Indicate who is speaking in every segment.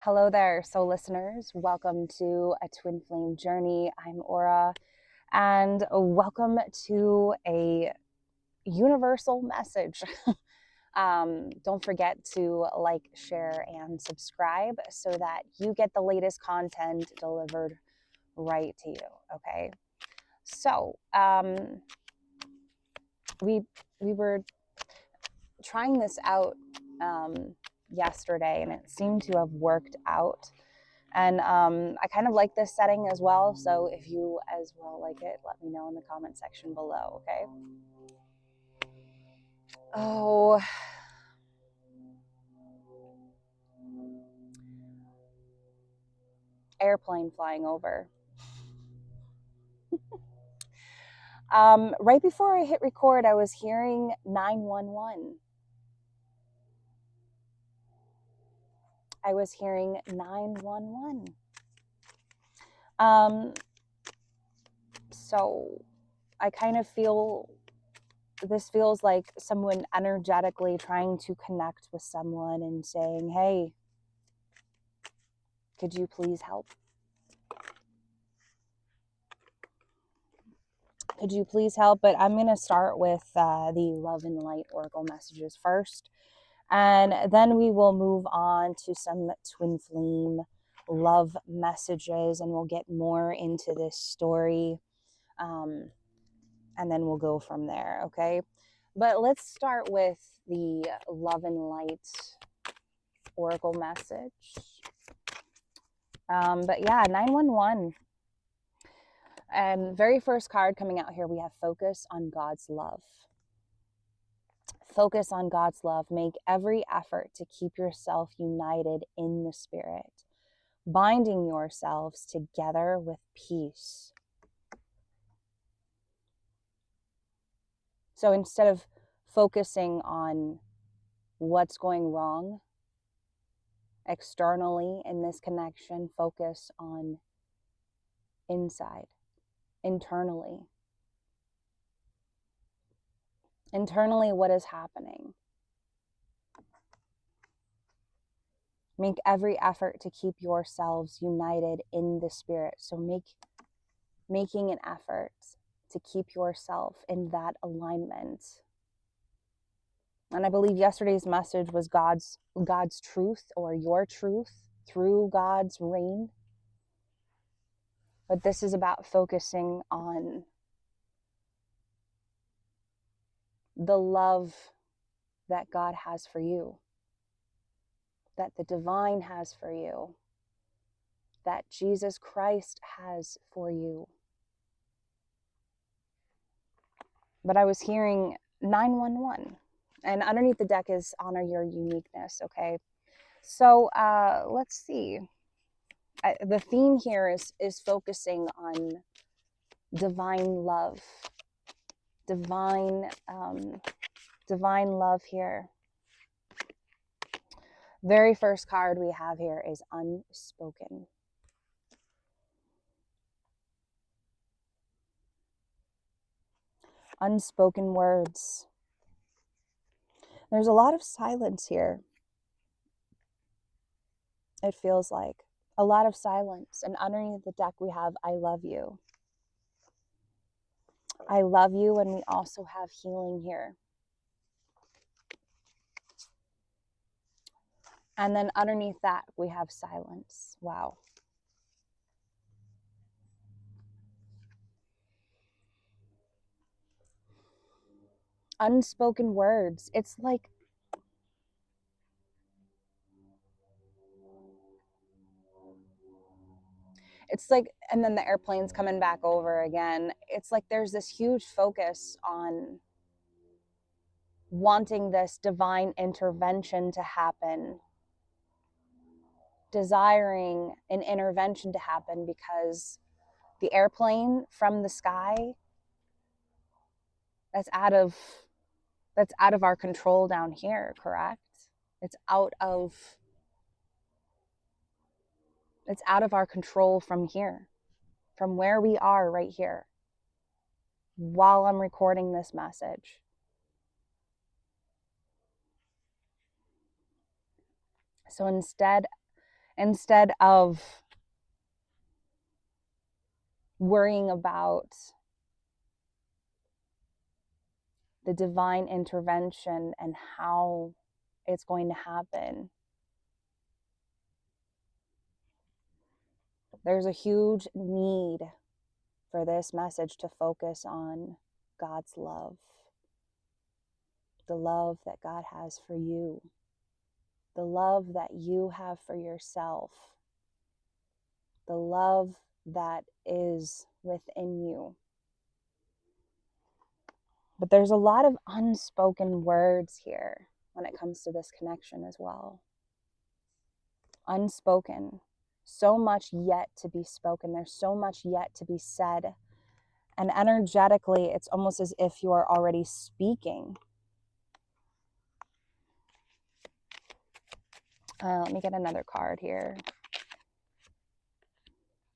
Speaker 1: Hello there, soul listeners. Welcome to a Twin Flame Journey. I'm Aura, and welcome to a universal message. Don't forget to like, share, and subscribe so that you get the latest content delivered right to you. Okay. So we were trying this out yesterday, and it seemed to have worked out. And I kind of like this setting as well. So if you as well like it, let me know in the comment section below, okay? Oh, airplane flying over. Right before I hit record, I was hearing 911. I was hearing 911. So I kind of feel this feels like someone energetically trying to connect with someone and saying, hey, could you please help? Could you please help? But I'm going to start with the love and light oracle messages first. And then we will move on to some twin flame love messages, and we'll get more into this story. And then we'll go from there, okay? But let's start with the love and light oracle message. But yeah, 911. And very first card coming out here, we have focus on God's love. Focus on God's love. Make every effort to keep yourself united in the Spirit, binding yourselves together with peace. So instead of focusing on what's going wrong externally in this connection, focus on inside, internally. Internally, what is happening? Make every effort to keep yourselves united in the Spirit. So making an effort to keep yourself in that alignment. And I believe yesterday's message was God's truth, or your truth through God's reign. But this is about focusing on the love that God has for you, that the divine has for you, that Jesus Christ has for you. But I was hearing 911, and underneath the deck is honor your uniqueness, okay? So let's see. The theme here is focusing on divine love, divine love here. Very first card we have here is unspoken. Unspoken words. There's a lot of silence here. It feels like a lot of silence. And underneath the deck we have I love you. I love you, and we also have healing here. And then underneath that we have silence. Wow. Unspoken words. It's like and then the airplane's coming back over again. It's like there's this huge focus on wanting this divine intervention to happen, desiring an intervention to happen, because the airplane from the sky, that's out of our control down here, correct? It's out of our control from here, from where we are right here while I'm recording this message. So instead, instead of worrying about the divine intervention and how it's going to happen. There's a huge need for this message to focus on God's love, the love that God has for you, the love that you have for yourself, the love that is within you. But there's a lot of unspoken words here when it comes to this connection as well. Unspoken. So much yet to be spoken. There's so much yet to be said. And energetically, it's almost as if you are already speaking. Let me get another card here.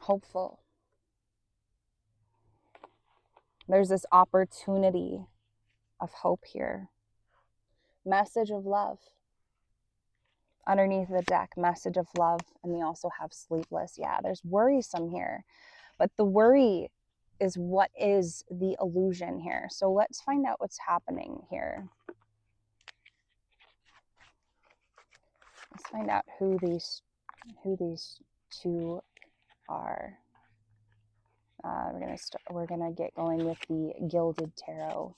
Speaker 1: Hopeful. There's this opportunity of hope here. Message of love. Underneath the deck, message of love. And we also have sleepless. Yeah, there's worrisome here. But the worry is what is the illusion here. So let's find out what's happening here. Let's find out who these two are. We're gonna get going with the Gilded Tarot.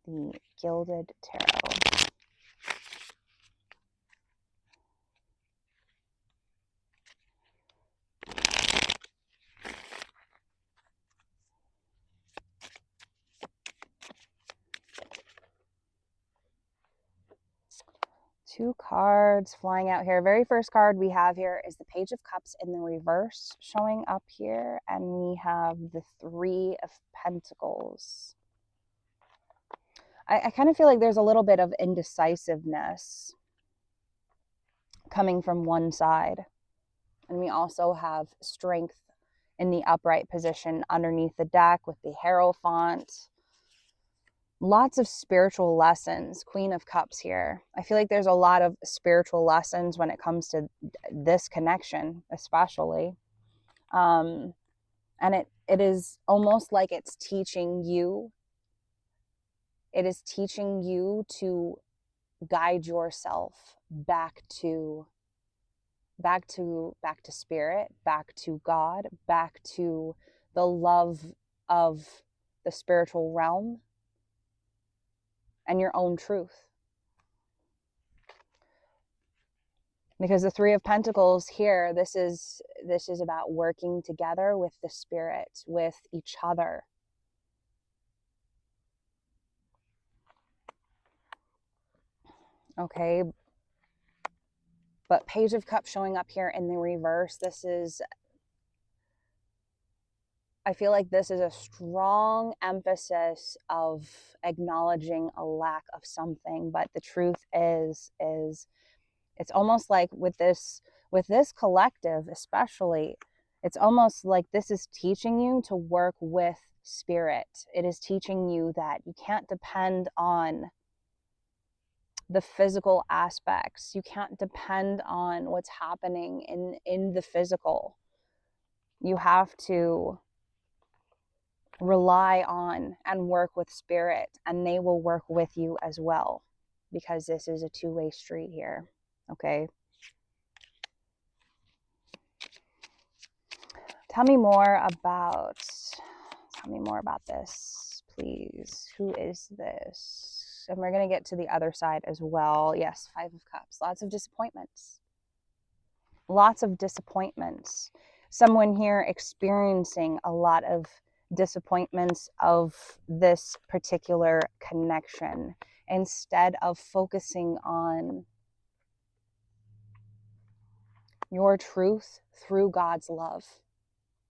Speaker 1: The Gilded Tarot. Two cards flying out here. Very first card we have here is the Page of Cups in the reverse showing up here. And we have the Three of Pentacles. I kind of feel like there's a little bit of indecisiveness coming from one side. And we also have strength in the upright position underneath the deck with the Hierophant. Lots of spiritual lessons. Queen of Cups here. I feel like there's a lot of spiritual lessons when it comes to this connection, especially. And it is almost like it's teaching you. It is teaching you to guide yourself back to spirit, back to God, back to the love of the spiritual realm and your own truth. Because the Three of Pentacles here, this is about working together with the spirit, with each other. Okay. But Page of Cups showing up here in the reverse, I feel like this is a strong emphasis of acknowledging a lack of something. But the truth is it's almost like with this collective, especially, it's almost like this is teaching you to work with spirit. It is teaching you that you can't depend on the physical aspects. You can't depend on what's happening in the physical. You have to rely on and work with spirit, and they will work with you as well, because this is a two-way street here. Okay. Tell me more about this, please. Who is this? And we're going to get to the other side as well. Yes, Five of Cups. Lots of disappointments. Lots of disappointments. Someone here experiencing a lot of disappointments of this particular connection, instead of focusing on your truth through God's love,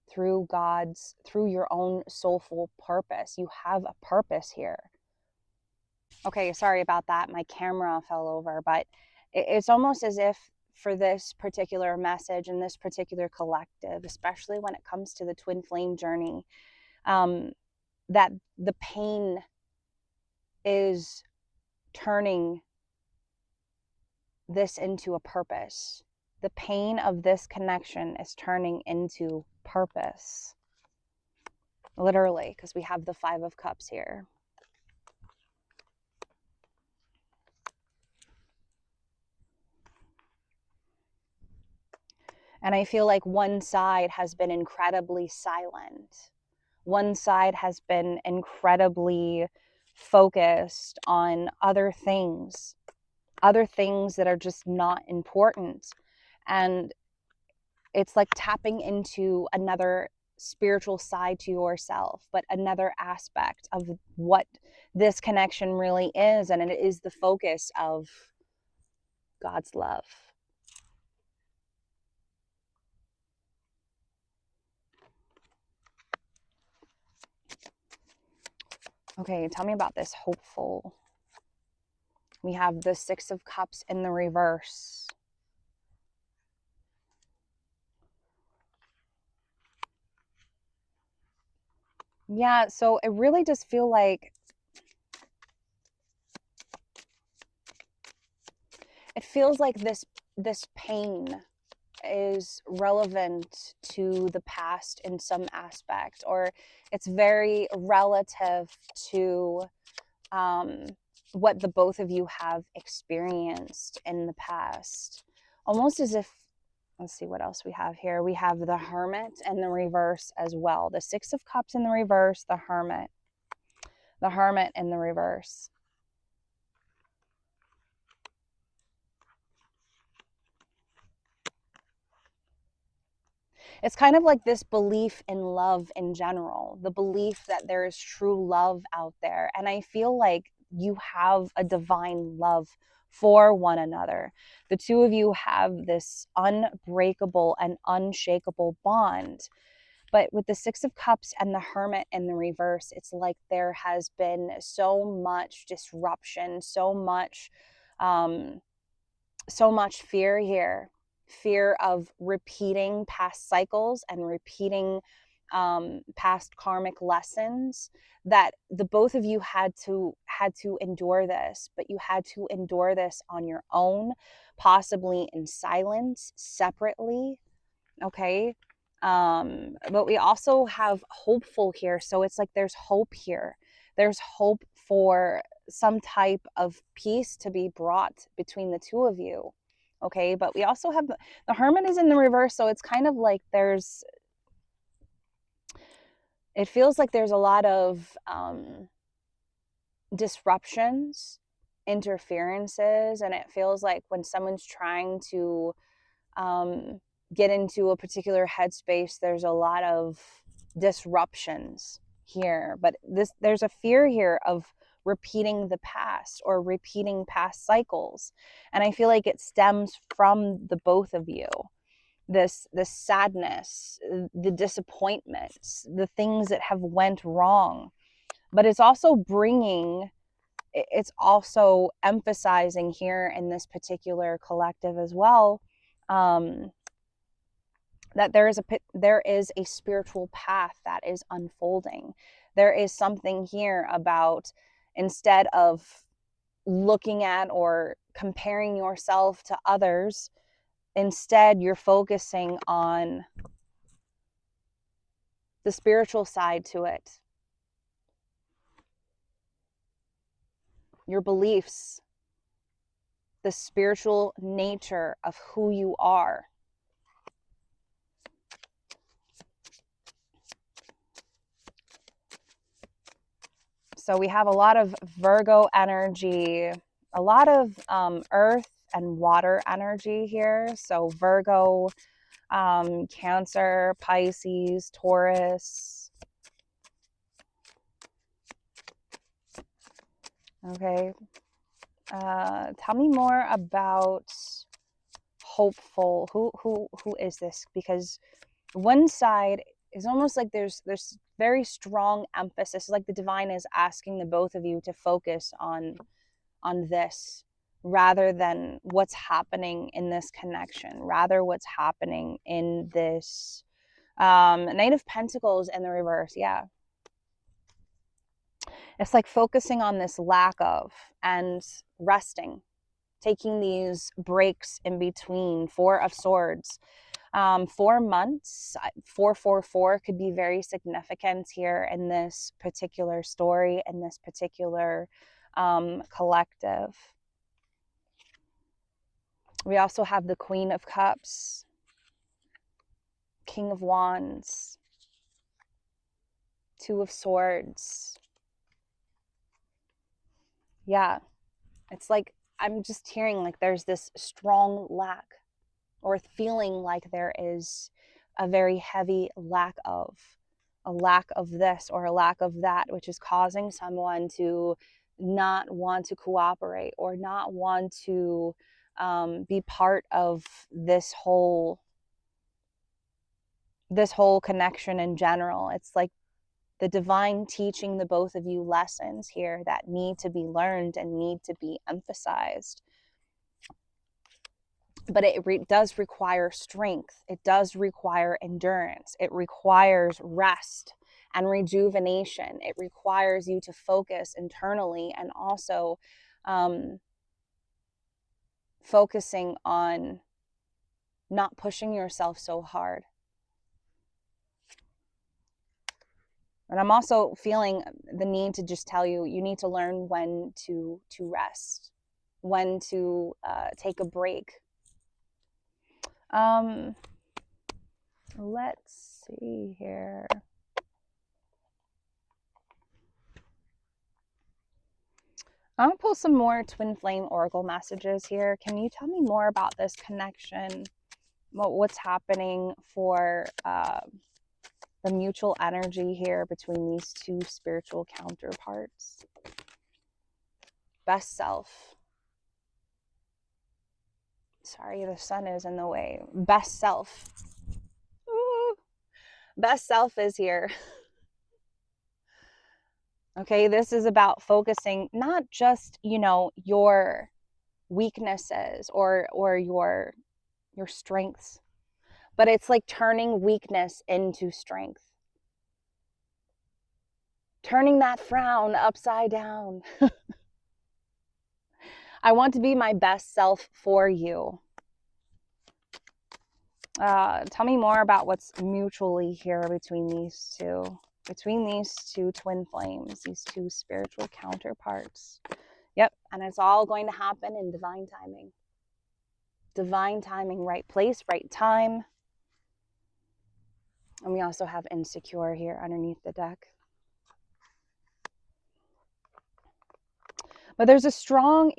Speaker 1: through your own soulful purpose. You have a purpose here. Okay, sorry about that. My camera fell over, but it's almost as if for this particular message and this particular collective, especially when it comes to the twin flame journey, that the pain is turning this into a purpose. The pain of this connection is turning into purpose. Literally, because we have the Five of Cups here. And I feel like one side has been incredibly silent. One side has been incredibly focused on other things that are just not important. And it's like tapping into another spiritual side to yourself, but another aspect of what this connection really is. And it is the focus of God's love. Okay, tell me about this hopeful. We have the Six of Cups in the reverse. Yeah, so it really does feel like it feels like this pain is relevant to the past in some aspect, or it's very relative to what the both of you have experienced in the past. Almost as if, let's see what else we have here. We have the Hermit and the reverse as well. The Six of Cups in the reverse, the Hermit in the reverse. It's kind of like this belief in love in general, the belief that there is true love out there. And I feel like you have a divine love for one another. The two of you have this unbreakable and unshakable bond. But with the Six of Cups and the Hermit in the reverse, it's like there has been so much disruption, so much fear here. Fear of repeating past cycles and repeating past karmic lessons, that the both of you had to endure this, but you had to endure this on your own, possibly in silence, separately. Okay. But we also have hopeful here. So it's like there's hope here. There's hope for some type of peace to be brought between the two of you. Okay. But we also have the Hermit is in the reverse. So it's kind of like it feels like there's a lot of disruptions, interferences. And it feels like when someone's trying to get into a particular headspace, there's a lot of disruptions here. But there's a fear here of repeating the past or repeating past cycles. And I feel like it stems from the both of you. This sadness, the disappointments, the things that have went wrong. But it's also emphasizing here in this particular collective as well, that there is a spiritual path that is unfolding. There is something here about, instead of looking at or comparing yourself to others, instead you're focusing on the spiritual side to it. Your beliefs, the spiritual nature of who you are. So we have a lot of Virgo energy, a lot of earth and water energy here. So Virgo, Cancer, Pisces, Taurus. Okay. Tell me more about hopeful. Who is this? Because one side is almost like there's very strong emphasis, like the divine is asking the both of you to focus on this, rather than what's happening in this connection, rather what's happening in this Knight of Pentacles in the reverse. Yeah, it's like focusing on this lack of and resting, taking these breaks in between. Four of Swords. 4 months, 444 could be very significant here in this particular story, in this particular collective. We also have the Queen of Cups, King of Wands, Two of Swords. Yeah, it's like I'm just hearing like there's this strong lack, or feeling like there is a very heavy lack of this or a lack of that, which is causing someone to not want to cooperate or not want to be part of this whole connection in general. It's like the divine teaching the both of you lessons here that need to be learned and need to be emphasized. But it does require strength. It does require endurance. It requires rest and rejuvenation. It requires you to focus internally, and also focusing on not pushing yourself so hard. And I'm also feeling the need to just tell you, you need to learn when to rest, when to take a break. Let's see here. I'm gonna pull some more twin flame oracle messages here. Can you tell me more about this connection? What's happening for the mutual energy here between these two spiritual counterparts? Best self. Sorry, the sun is in the way. Best self. Ooh. Best self is here. Okay, this is about focusing not just, your weaknesses or your strengths, but it's like turning weakness into strength. Turning that frown upside down. I want to be my best self for you. Tell me more about what's mutually here between these two twin flames, these two spiritual counterparts. Yep, and it's all going to happen in divine timing. Divine timing, right place, right time. And we also have insecure here underneath the deck. But there's a strong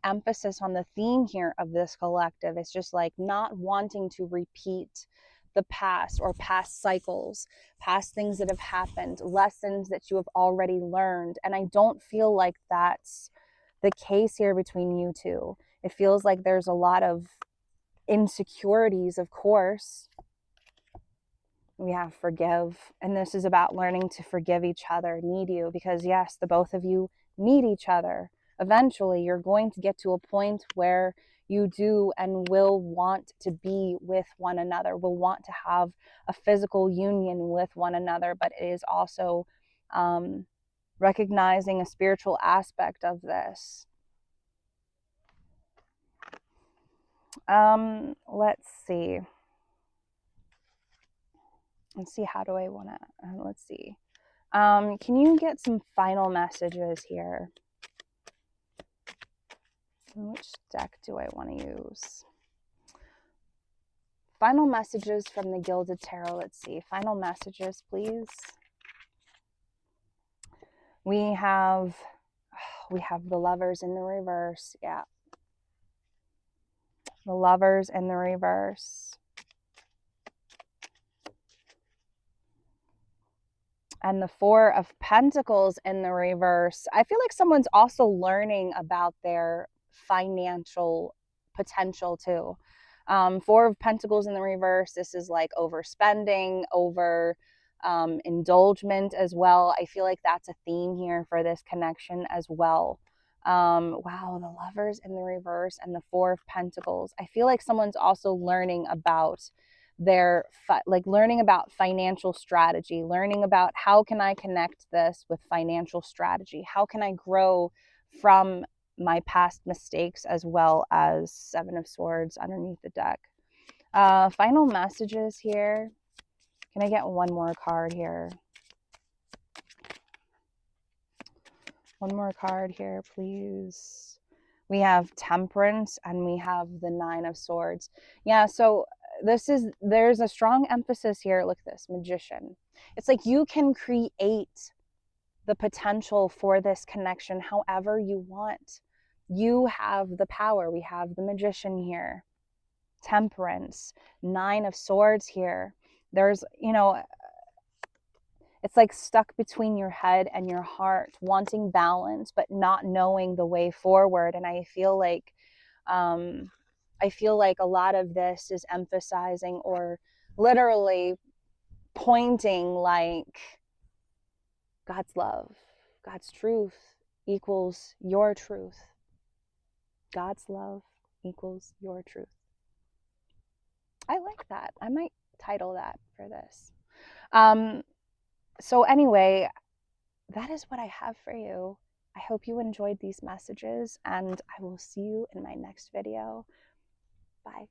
Speaker 1: emphasis on the theme here of this collective. It's just like not wanting to repeat the past or past cycles, past things that have happened, lessons that you have already learned. And I don't feel like that's the case here between you two. It feels like there's a lot of insecurities, of course. We have forgive, and this is about learning to forgive each other, need you, because yes, the both of you need each other. Eventually, you're going to get to a point where you do and will want to be with one another, will want to have a physical union with one another, but it is also recognizing a spiritual aspect of this. Let's see. How do I want to, let's see. Can you get some final messages here? Which deck do I want to use? Final messages from the Gilded Tarot. Let's see. Final messages, please. We have the Lovers in the reverse. Yeah. The Lovers in the reverse. And the Four of Pentacles in the reverse. I feel like someone's also learning about their financial potential too. Four of Pentacles in the reverse. This is like overspending, over indulgement as well. I feel like that's a theme here for this connection as well. Wow, the Lovers in the reverse and the Four of Pentacles. I feel like someone's also learning about learning about financial strategy, learning about how can I connect this with financial strategy? How can I grow from my past mistakes, as well as Seven of Swords underneath the deck. Final messages here. Can I get one more card here? One more card here, please. We have Temperance and we have the Nine of Swords. Yeah, so there's a strong emphasis here. Look at this, Magician. It's like you can create the potential for this connection however you want. You have the power. We have the Magician here. Temperance, Nine of Swords here. There's, you know, it's like stuck between your head and your heart, wanting balance, but not knowing the way forward. And I feel like a lot of this is emphasizing or literally pointing like God's love, God's truth equals your truth. God's love equals your truth. I like that. I might title that for this. So anyway, that is what I have for you. I hope you enjoyed these messages, and I will see you in my next video. Bye.